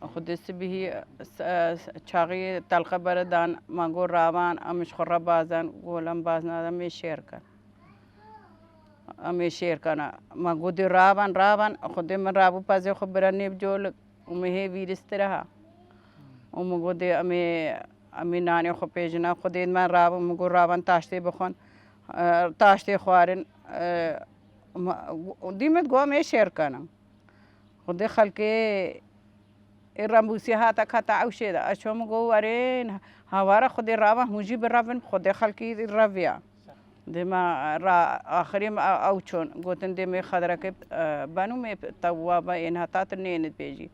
خود سبیه چاقی تلقه بردان مانگو راوان امش خورا بازن گولم باز نادم می شیر کن امی شیر کنه مانگو دی راوان خود من رابو پازه خود برنیب جول امی ویرست رها مانگو دی امی نانی خود پیجنا خود من رابو مانگو راوان تاشته بخون تاشته خوارن دیمت گو می شیر کنه خود خلقه الرمبوسي هاتا كاتا عوشيدا أشوم جوارين هوارا خدي رابا مجيب الرافن خدي خلقي الرافيا دما را آخرين أوشون قلتن دمي خدرك بانو مي توابا إن هتا تنين بيجي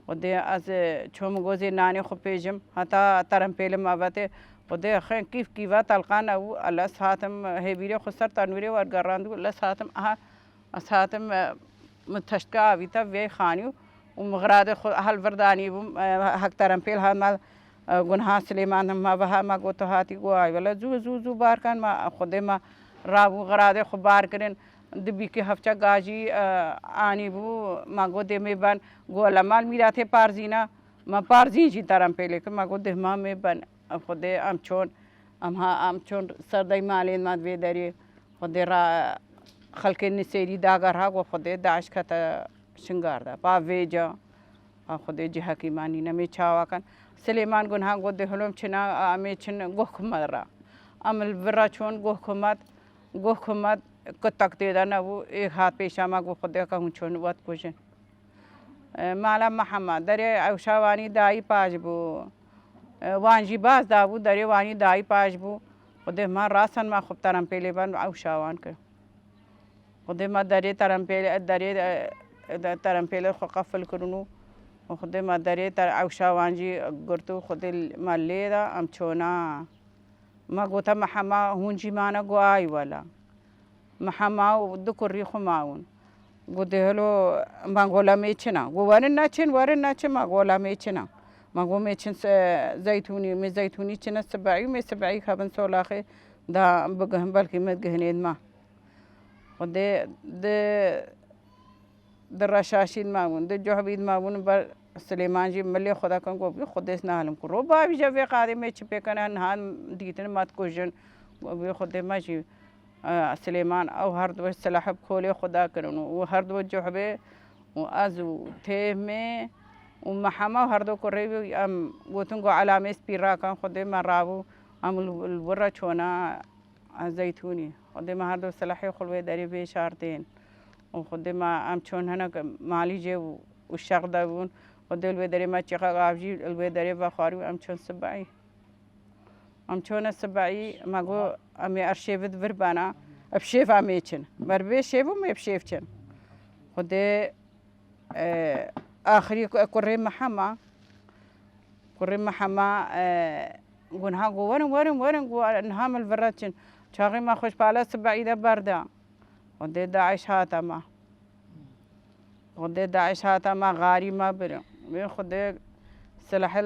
خدي از شوم جوزي ناني خو بيجم هتا ترم بيلم أبته خدي خين كيف كيفا تلقان أو الله ساتم هبيري خسر تنويري ورقراندو الله ساتم ساتم متشكا بيتا في خانيو ومغراد هل فرداني هكترم بيل هما جنها سليمان ما بها ما قوتو هاتي قواي ولا زو بار كان ما خده ما رابو غراد خبار كرن دبي كي هفچا گاجي آني بو ما قوده ميبان قولا مال ميراته پارزينا ما پارزين جي ترم بيلي که ما قوده ما ميبان خده ام چون ام چون سرداي مالين ما دوي داري خده را خلق نسيري داگر ها خده داعش کتا شنگار دا با ویجا خود جه حکیمانی نمی چاوا کن سلیمان گناه گود هلوم چنا امی چن گوخ مرا عمل برا چون گوخ مد کتک دیدا نبو ایک هات پیشا ما گو خود که چون وقت کشن مالا محمد دری اوشاوانی دایی پاج بو وانجی باز دابو دری وانی دایی پاج بو خود ما راسن ما خوب ترم پیلی بان اوشاوان که خود ما دری ترم پیلی دری ترم پیله خو قفل کرنو خود ما دری تر اوشاوانجی گرتو خود مالی دا ام چونا ما گوتا محما هونجی مانا گوای ولا محما دو کری خو ماون گوده هلو مانگولا میچنا گوارن ناچن ما گولا میچنا ما گو میچن زیتونی چنا سبعی خبن سولاخه دا بگهم بلکی مدگهنید ما خود در رشاشین ماون در جوابید ماون بر سلیمان جی ملی خدا کن کو خودش نهالم کو رو بابی جب قاعده می چپه کنه نهان دیتن مات کوجن و خود ما جی سلیمان او هر دو سلاحب خوله خدا کرنو و هر دو جوابه و از تهم و محما هر دو کری ام گوتن گو علامه سپیرا کن خود ما راو ام الورا چونا زیتونی خود ما هر دو سلاحی خلوه داری به شارتین وخد ما ام چون هنا مالي جي والشغل داون خد البدري ما تشقق عبجي البدري بخاري ام چون سبعي ام چون سبعي ما جو امي ارشيفت فربانا بشيف اميچن بربي شيفو ما بشيفچن خد اخري كريم محمد قنها جو ورن جو نهام الفراتشن شاغي ما خوش بالا سبعي ده بردا خد داعش هاتما غاري ما برم خد سلاح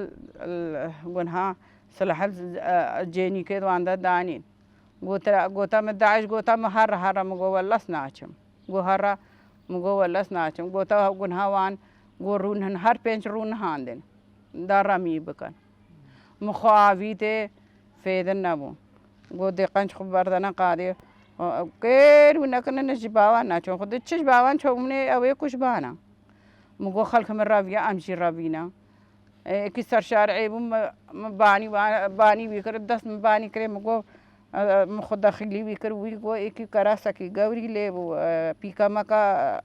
قنها سلاح الجيني كده واندا دانين قوتا من داعش قوتا هر مگو ولس ناچم گو هر مگو ولس ناچم قوتا قنها وان گو رون هر پنج رون هاندن دارا می بکن مخاویت فیدن نبو گو دقنج خبردنا قاده كير ونكنا نجباوان ناتشون خد تشج باوان شومني أو يكوش بانا مقو خلك من رافيا أمشي رافينا كسر شارعي باني بيكر دست باني كري مقو مخد داخلي بيكر ويقو إكي كراسكي غوري ليبو بيكا مكا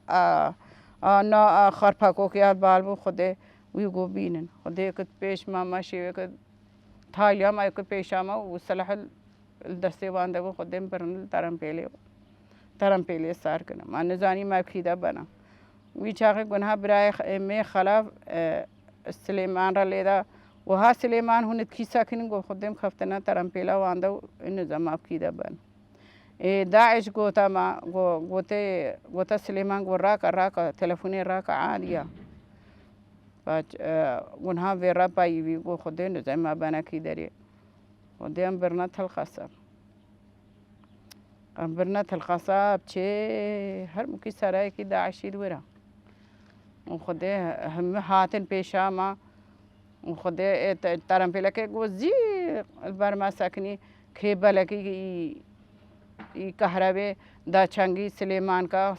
نا خرپاكو كي بالبو خد ويقو بينن خد يكت بيش ماما شي يكت ثايا ما يكت بيشاما وصلاح الدسته وانده و خودم برن ترم پیله سار کنم من نزانی ما خیدا بنا وی چاقه گناه برای می خلاف سلیمان را لیدا و ها سلیمان هنت کیسا کنن گو خودم خفتنا ترم پیله وانده و نزام ما خیدا بنا داعش گوتا ما گوتا سلیمان گو راکا تلفونی راکا عادیه باج گناه ویرا پایی وی گو خودم نزام ما بنا کی داری وديم برنات الخصاب برنات الخصاب شيء هر مكي سراي كده عشيد ورا وخده هم هاتن پیشا ما وخده ترم پیلکه گوزی البرما سکنی کیبل کی کهربه دا چنگی سلیمان کا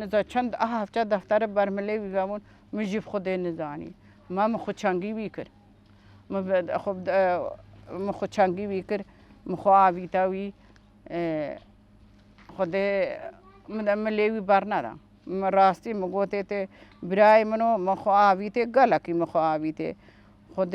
نزا چند هفته دفتر برمله ویوون مجیب خود نزانی ما خودچنگی بیکر ما خب خودچنگی بیکر مخواهی تاوی خود مدملیوی برنا دا راستی مگوته ته برای منو مخواهی ته گلکی مخواهی ته خود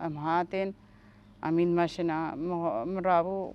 am haten amin mashina mrabu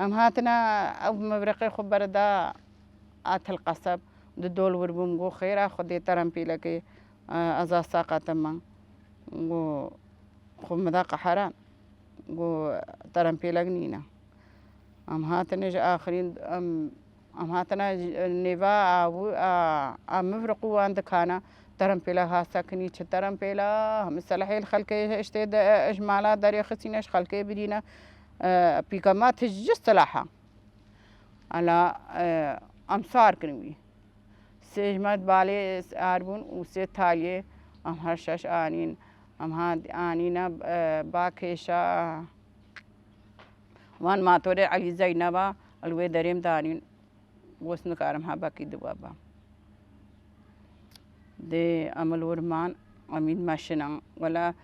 ام هاتنا او مبرقي خبر دا ات القصب دول وربم جو خيره خدي ترم بيلك ازا ساقه ما جو خم ذاق حرام جو ترم بيلك نينا ام هاتنا اخرين ام هاتنا نيفا او ام مفرقوا عند كانا ترم بيلا ها سكني ترم بيلا هم صلاحي الخلق اشتد اجمالات داري خسينش خلق بدينا بيكامات جست صلاحه على امصار كنوي سجمت بالي اربون وسي تاليه ام هرشش انين ام هاد انينا باكيشا وان ما توري علي زينبا الوي دريم دانين وسن كارم ها باقي دبابا دي عمل ورمان امين ماشنا ولا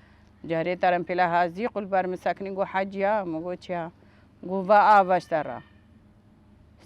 جاري ترم بلا هازي قل بار مساكني جو حاجيا مغوچيا جو با آواشترا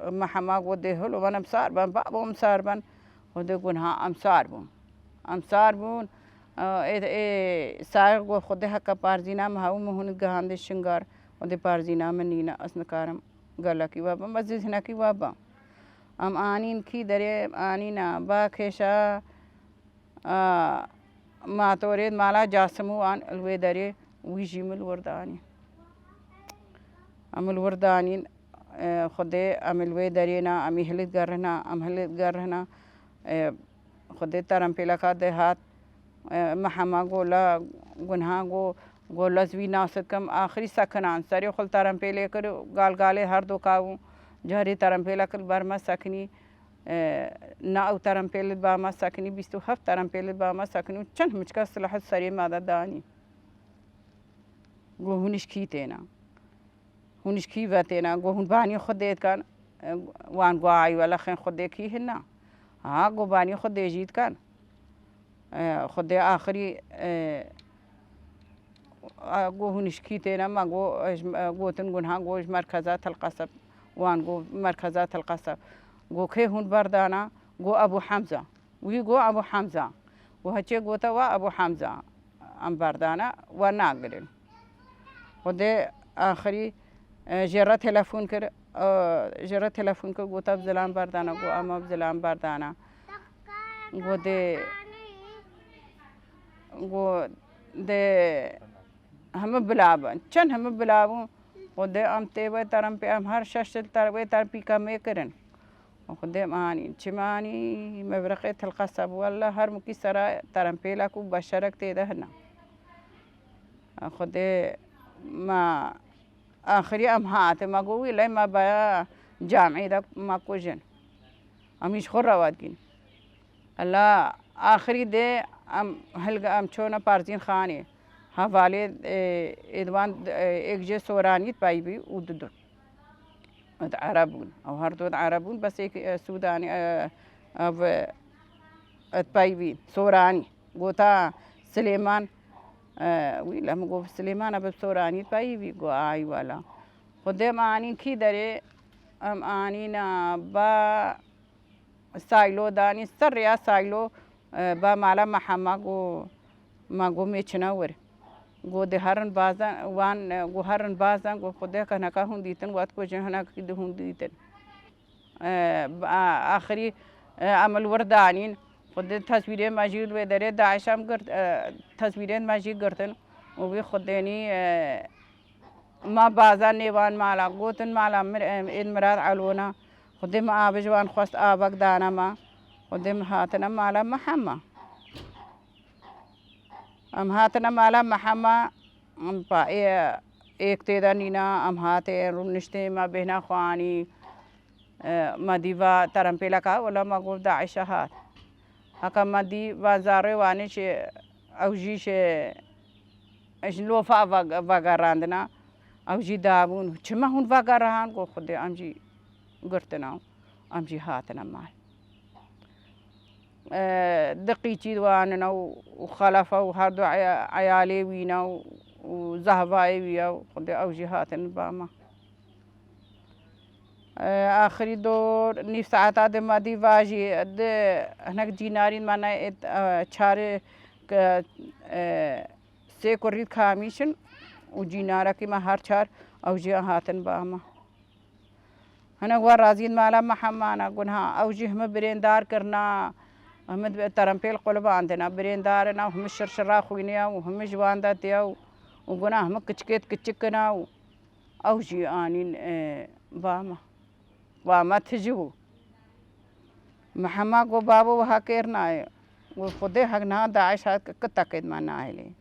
محما قده هلو بنام ساربن بابام ساربن خود گنها ام ساربون سار گو خود حق پارزینا مهاو مهون گهاند شنگار خود پارزینا منینا اسنکارم گلا کی بابا مزید هنا کی بابا ام آنین کی دره آنینا با خشا ما تورید مالا جاسمو آن الوی دره ویجیمل وردانی عمل وردانين خدي عمل وي درينا عمي هلت قرنا عم هلت قرنا خدي ترم بيلكا دهات محما قولا گنها قولا زوي ناسد كم آخري سكنان ساري خل ترم بيلكر قال هر دو كاو جهري ترم بيلكر برما سكني نا او ترم بيلت باما سكني بيستو هفت ترم بيلت باما سكني چند مچكا صلاح ساري مادا داني گو هنش كيتينا هونش کی واتینا گو هون بانی خودت کن وان گوای ولا خن خود کی هنا ها گو بانی خود جیت کن خود آخری گو هونش کی تینا ما گو تن گنها گوش مرکزات القصب وان گو مرکزات القصب گو که هون بردانا گو ابو حمزه وی گو ابو حمزه و هچه گوتا و ابو حمزه ام بردانا و ناگرن خود آخری جرا تلفون کر گوتا بزلان بردانا گو اما بزلان بردانا گو ده هم بلابن چن هم بلابون خود ام تیوه ترم پی ام هر ششتل تروه تر پی کمی کرن خود مانی چمانی مبرقه القصب والله هر مکی سرا ترم پیلا کو بشرک تیده هنا خود ما آخری ام هات ما گویی لی ما با جامعی دا ما کجن امیش خور رواد گین الله آخری ده ام چون پارزین خانه حواله ادوان یک جه سورانیت پای بی و دو عربون او هر دو عربون بس یک سودانی او پای بی سورانی گوتا سلیمان وی لهم گفت سلیمان اب سورانیت پای بی گو آی والا خودم آنی کی داره ام آنی نا با سایلو دانی سر یا سایلو با مالا محمد گو ما گو میچناور گو ده هرن بازن وان گو هرن بازن گو خدا کنه که هون دیتن وقت کو جهنا کی ده هون دیتن آخری عمل وردانین خود تصویر ماجید و داره داعشم کرد تصویر ماجید کردن و بی خودنی ما بازن نیوان مالا گوتن مالا این مراد علونا خودم آب جوان خواست آبک دانا ما خودم هاتنا مالا محمد ام هاتنا مالا محمد ام پا ایک تیدا نینا ام هاته رو نشته ما بهنا خوانی ما دیوا ترم پیلا کا ولا ما گفت داعش هات هکا ما دی وزاره وانی چه اوجی چه اش لوفا وگراندنا اوجی دابون چما هون وگران گو خود امجی گرتنا امجی هاتنا مال دقيقي وانا وخلفه وهردو عيالي وينا وزهباي ويا خدي او جهات باما اخري دور نيف ساعات مادي واجي هناك دينارين مانا چاره سي كوريد خاميشن وجينارا كي ما هر چار او جهاتن باما هنا ورازين مالا محمانا قلها او جه بريندار کرنا هم ترمپیل قلب عندنا بريندارنا وهم الشرشرا خوينيا وهم جواندا تياو وقنا هم كچكيت كچكنا او جي انين باما تجو محمد گو بابو وها كيرنا وخده حقنا داعش كتاكد ما ناهلي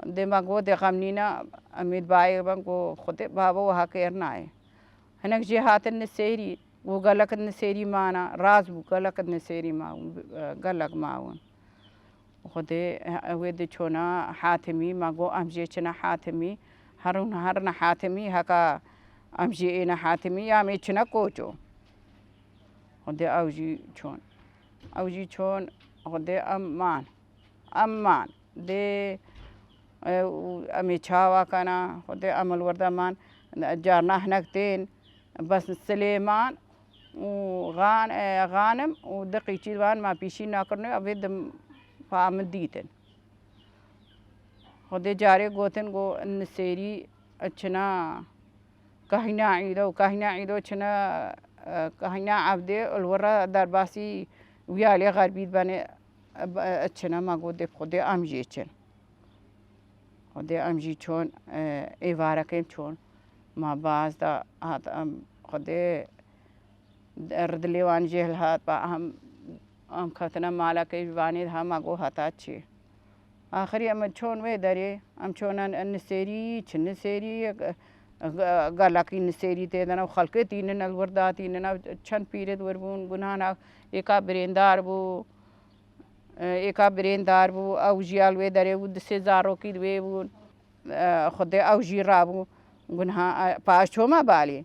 دما گو دي غمنينا اميد باي بانگو خده بابو وها كيرنا هناك جهات النسيري وقالك النسيري معنا راز وقالك النسيري ما قالك معون وخدي ودي شونا حاتمي ما جو امجي شنا حاتمي هرنا حاتمي هكا امجي انا حاتمي يا مي شنا كوچو خدي اوجي شون خدي امان دي امي چاوا كنا خدي عمل وردمان جارنا هناك بس سليمان وغانم ودقيقي وان ما بيشي ناكرني أبيد فامل ديتن خدي جاري قوتن قو النسيري أتشنا كهنا عيدو أتشنا كهنا عبدي الورا درباسي ويالي غربيت بني أتشنا ما قود خدي أمجي أتشن خدي أمجي شون إيوارا كيم شون ما باز دا هات خدي ردلي وان جهل هات با هم خطنا مالا كي واني ها ما گو هاتاتشي آخري ام چون وي داري ام چونان النسيري چنسيري غلاكي نسيري تيدنا خلقه تينن الوردا تيننا چن پيرد وربون گنانا ايكا بريندار بو او جيال وي داري ود سيزارو كي وي بون خدي او جي رابو گنها پاشو ما بالي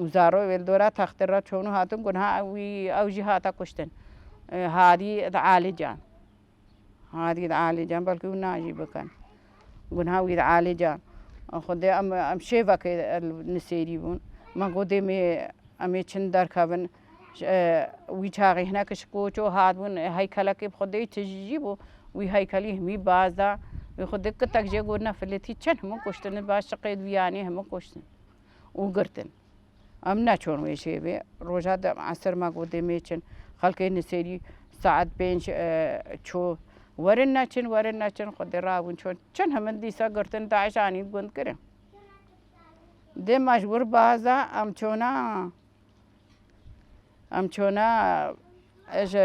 وزارو ولدورا تخترت شونو هاتم قنها أوجي هاتا كشتن هذه عالي جان بلكي وناجي بكان قنها ويد عالي جان خدي أم شيفا كي النسيري بون ما قدي أمي چندر كابن ويشاغي هناك شكوچو هاتون هيكلك بخدي تجيبو وهيكلي همي بازا وخدي كتك جي قلنا فلتي چن هم كشتن باش شقيد وياني هم كشتن وقرتن أمنا شون ويشي بي روجات عصر ما قدي ميشن خلقي نسيري ساعات بينش شو ورن ناچن خود راون چون همن دیسا گرتن داعش آنید گند کرن ده مجبور بازا ام چونا اج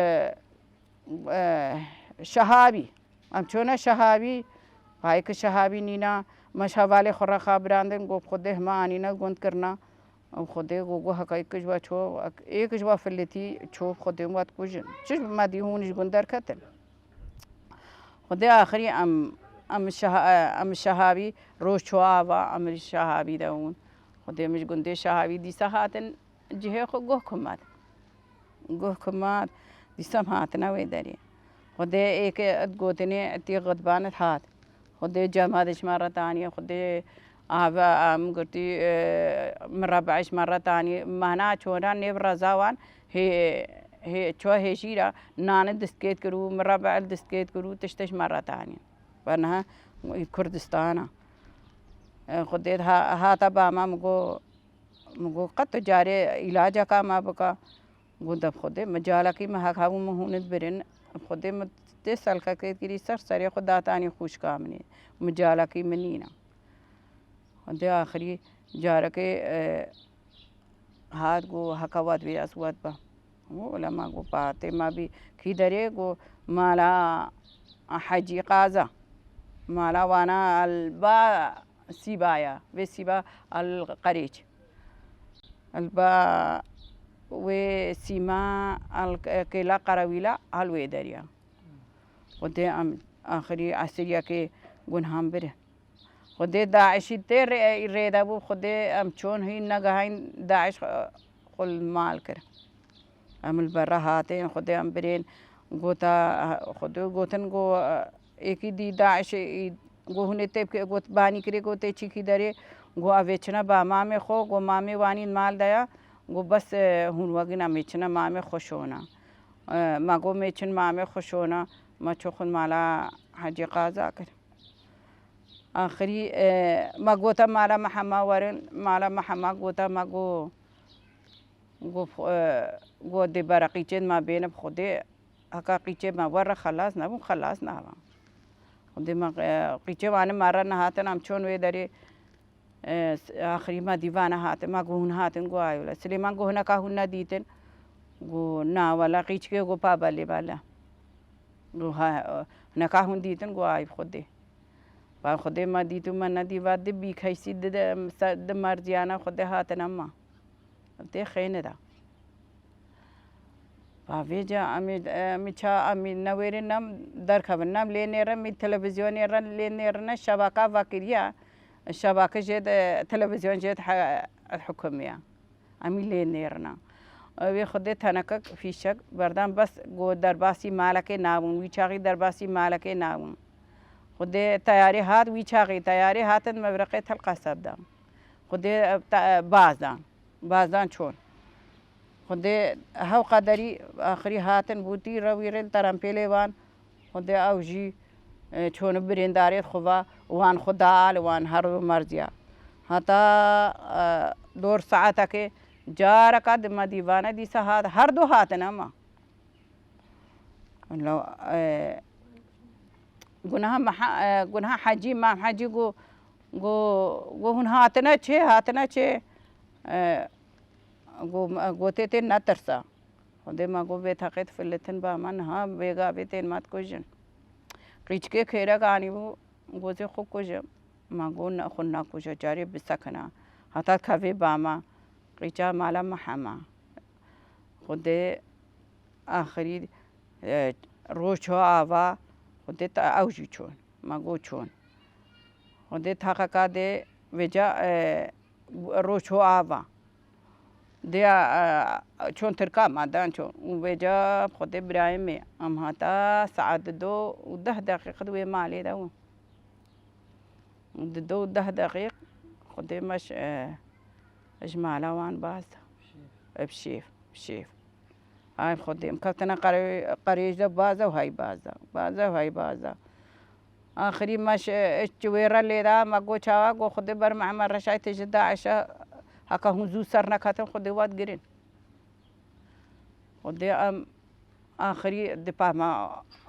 شهابی ام چونا شهابی پای که شهابی نینا مش حواله خورا خبراندن گو خود ما آنینا گند کرنا خود گو حقایق جوا چو ایک جوا فلتی چو خود موت کجن چش ما دیونش گندر کتن خود آخری ام شهابی روش چوا و ام شهابی داون خود مش گنده شهابی دیسا هاتن جه خو گوه کمات دیسا هاتنا وی داری خود ایک گوتنی تی غضبانت هات خود جمادش مرة ثانية خود ام قلتي مربعش مرة ثانية مهنا چونا نبرا زاوان هي چوا هشيرا نان دستكيت كرو مربع دستكيت كرو تشتش مرة ثانية فانها كردستانا خود هاتا باما مگو قط جاري علاجا کا ما بکا گوند خود مجالا کی ما خاو مهونت برن خود مت سالکا کی سر خدا تانی خوش کامنی مجالا کی منینا خود آخری جارا کے هات گو حکوات بی اسوات با علماء گو پاتے ما بھی کیدرے گو مالا حجی قازا مالا وانا البا سيبايا وسيبا القريج البا وسيما الكلا قراويلا الويدريا ودي ام آخری عصريا کے گنہام بره خود داعشی تر ريدا بو خود ام چون هي نگاهين داعش خل مال کر ام البرا هاتين خود ام برين گوتا خود گوتن گو ایک دی داعش گو هنه تب کے گوت بانی کرے گوتے چیکی درے گو اویچنا با مامے خو گو مامے وانی مال دیا گو بس هون وگنا میچنا مامے خوش ہونا ما گو میچن مامے خوش ہونا ما چوخن مالا حجی قازا کر آخری ما گوتا مالا محما ورن مالا محما گوتا ما گو دی برقیچن ما بین خودی حقا قیچه ما ور خلاص نبون خلاص نبون خودی ما قیچه وانه مارا نهاتن هم چون وی داری آخری ما دیوانه هاتن ما گوهن هاتن گو آیولا سلیمان گوهنه که هنه دیتن گو نا والا قیچ که گو پا بالی بالا گو نکاهون دیتن گو آیو خودی با خودی ما دیتو من ندیواد دی بی خیسی د مرزیانا خودی هاتن اما دی خینه دا ویجا امی چا امی نویرنم در خبرنم لینیرم می تلویزیونیرن لینیرن شبکه وکریا شبکه جد تلویزیون جد الحكومية امی لینیرنا وی خود تنکک فیشک بردم بس گو درباسی مالک ناون وی چاقی درباسی مالک ناون خود تیاری هات وی چاقی تیاری هاتن مبرقه تلقى سبدان خود بازدان چون خود هاو قدری آخری هاتن بوتی رویرل ترم پیلوان خود اوجی چون برینداریت خوبا وان خدال وان هر مرزیا حتی دور ساعت که جارا قد ما دیوانه دی ساعت هر دو هاتن اما لو گناه حجی ما حجی گو هن هاتنا چه گوته تین نترسا خودی ما گو بیتاقیت فلتن با من ها بیگا بیتین مات کجن قیچ که خیره کانی بو گوزه خوب کجم ما گو نخون نکجا جاری بسکنا حتی کفی با ما قیچا مالا محما خودی آخری روش ها آوا خودی تا اوجی چون ما گو چون خودی تاقا که دی وجا روش ها آوا دیا چون ترکا مادان چون وجا خود ابراهیم می ام هاتا ساعت 2 و 10 دقیقه دوی مالی داون 2 و 10 دقیق خود مش اجمالا وان باز بشيف هاي خديم كابتنا قريش ده بازا وهاي بازا آخری مش چویرا لیدا مگو چاوا گو خود بر معمر رشای تجدا عشا هکا هنزو سر نکاتم خود واد گرین خود آخری دپا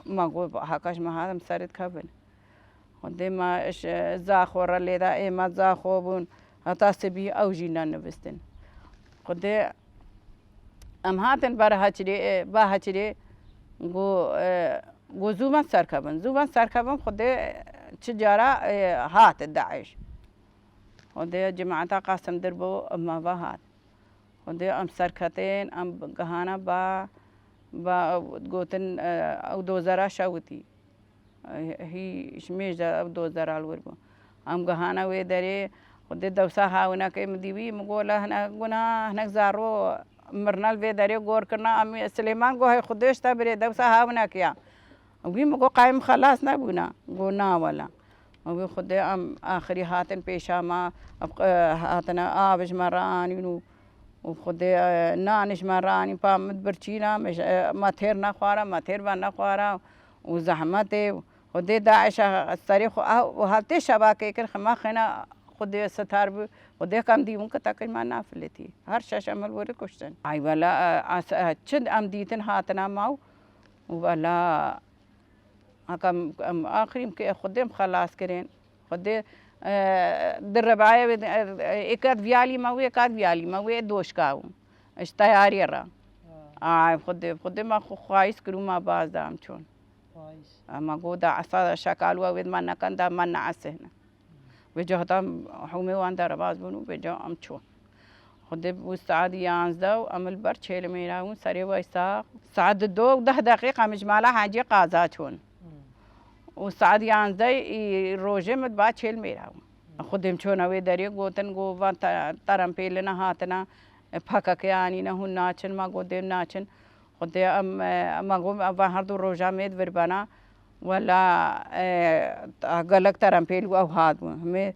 ما گو هاکاش ما هادم سرت کبن خدای ما زاخور لیدا ایما زاخوبون هتا سبی اوجینا نوستن خدای ام هاتن بر هچری با هچری گو زوبان سرکبن خدای چجارا هات داعش خدای جماعتا قاسم دربو اما با هات خدای ام سرکتين ام گهانا با گوتن او دوزارا شاوتي هي شميج او دوزارا الوربو ام گهانا وي دري خدای دوسا هاونا كي مديوي مقولا هنا گنا هناك زارو مرنال في دري غور كنا ام سليمان گو هي خديش تبري دوسا هاونا كيا وي مگو قائم خلاص نبونا گونا ولا وي خدای ام آخری هاتن پیشا ما هاتنا آبش مراني وخدای نانش مراني پا مدبرچینا ما تیر نخوارا ما تیر با نخوارا وزحمته خدای داعش الصريخ وهالتي شباكي كل خما خنا خدای ستار بو خدای کم دیون کتا که ما نافلتی هر شش عمل وری کشتن ای ولا چند ام دیتن هاتنا ماو ولا هكم آخرين كي خدام خلاص كرين خدام درباية إكاد فيالي ما وي دوش كاو إيش تياري را خدام ما خوايس كرو ما باز دام شون ما قودا عصا شكالوا ود ما نكن دا ما نعسهنا وجهتهم حومي وان درباز بنو بجا أم شون خدام وسعد يانزدو أمل برشيل ميراون سري ويساق سعد دو 10 دقيقة مجمالة حاجة قازات شون وسعد يانزدي روجه مد با 40 میراو خودم چونوي دري گوتن گو وان ترم پیلنا هاتنا پھکا کے آنی نہ ہن ناچن ما گو دیم ناچن خود ما گو هر دو روجا مید وربانا ولا غلق ترم پیل او هاد ہمیں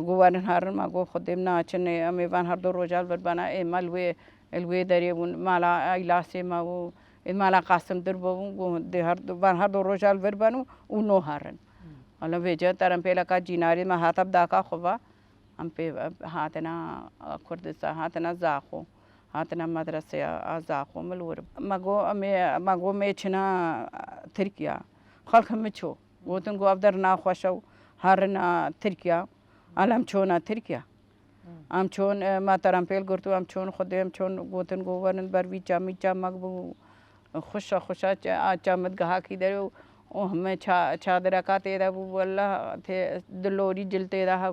گوان ہر ما گو خودم ناچن ہمیں وان هر دو روجا وربانا اے ملوي الوي دري مالا ایلاسه ما و مالا قاسم دربو ده هر دو روجال وربانو ونو هارن حالا وجه ترم پیلا کا جیناری ما هاتب داکا خوبا هم پی هاتنا کردستا هاتنا زاخو هاتنا مدرسه زاخو ملور مگو میچنا ترکیا خلق مچو گوتن گو افدر نا خوشو هرنا ترکیا علم چونا ترکیا ام چون ما ترم پیل گرتو ام چون خودم چون گوتن گو ورن بر وی چامی مگبو خوشا چامد گها کی درو او ہمیں چادر کا تیرا والله تے دلوری جلتے رہا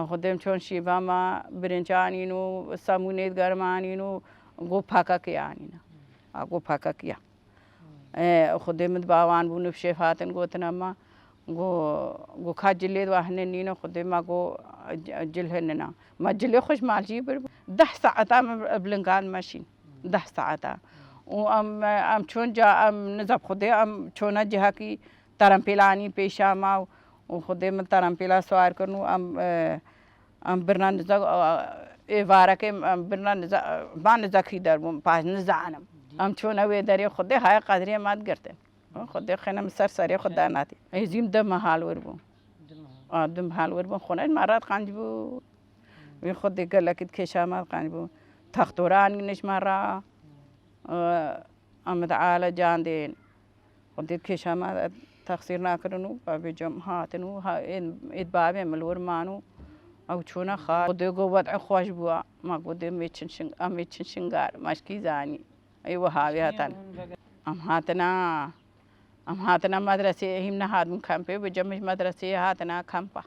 خودم چون شیبا ما برنچانی نو سامونیت گرمانی نو گو پھاکا کیا آنینا گو پھاکا کیا خودم باوان بو نفشے فاتن گوتنا ما گو کھا جلید واہنے نینو خودم ما گو جلہننا ما جلے خوش مالجی بر 10 ساعتا بلنگان ماشین 10 ساعتا ام چون جا ام نزب خدای ام چونا جها کی ترم پیلانی پیشا ما و خدای من ترم پیلا سوار کرنو ام برنا نزا وارا که برنا نزا ما نزا کی در پاس نزانم ام چونا وی داری خدای های قدری ماد گرتن خدای خنم سر خدا ناتی ایزیم دم حال وربو دم حال وربو خونه مرات قنجبو وی خدای گلکت کشامات قنجبو تختوران نش مرا أمد على جاندين ودي كيش ما تقصير ناكرنو بجم هاتنو إدبابي ملور مانو أو شونا خا ودي قوات عخواش بوا ما ودي ميتشن شنغار ماشكي زاني أيوة هاوي هاتن أم هاتنا مدرسة هم نهاد من كامبي بجم مدرسة هاتنا كامبا